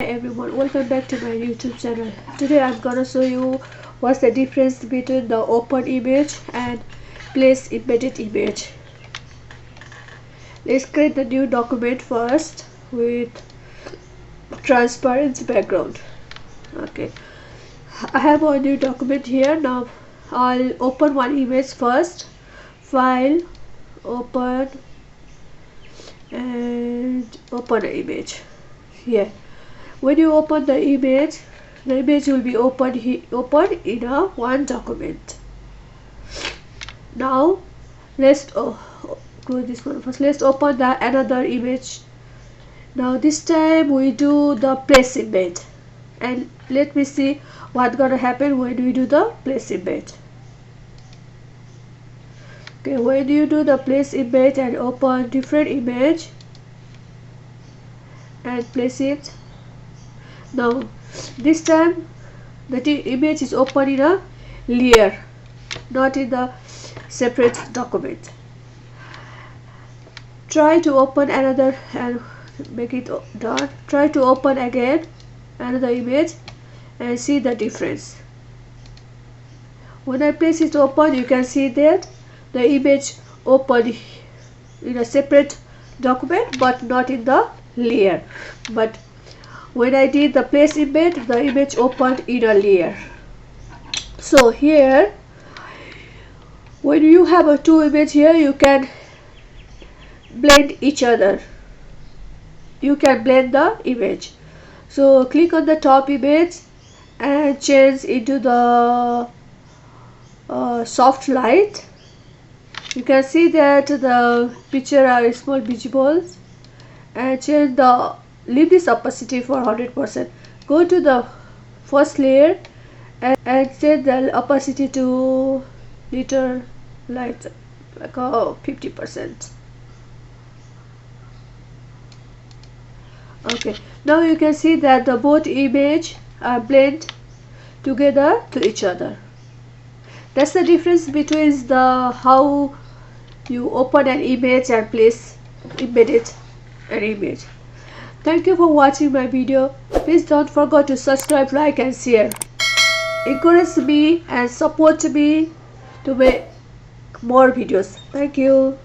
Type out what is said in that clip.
Everyone, welcome back to my YouTube channel. Today I'm gonna show you what's the difference between the open image and place embedded image. Let's create the new document first with transparent background. Okay, I have a new document here. Now I'll open one image first. File, open, and open an image here. When you open the image will be open in a one document. Now let's close this one first. Let's open the another image. Now this time we do the place embed, and let me see what's gonna happen when we do the place embed. Okay, when you do the place embed and open different image and place it. Now this time the image is open in a layer, not in the separate document. Try to open another and make it done. Try to open again another image and see the difference. When I place it open, you can see that the image open in a separate document but not in the layer. But when I did the place embed, the image opened in a layer. So here, when you have a two image here, you can blend each other. You can blend the image. So click on the top image and change into the soft light. You can see that the picture are small visible, and change the leave this opacity for 100%. Go to the first layer and set the opacity to little light, like 50%. Okay, now you can see that the both image are blend together to each other. That's the difference between the how you open an image and place embedded an image. Thank you for watching my video. Please don't forget to subscribe, like and share. Encourage me and support me to make more videos. Thank you.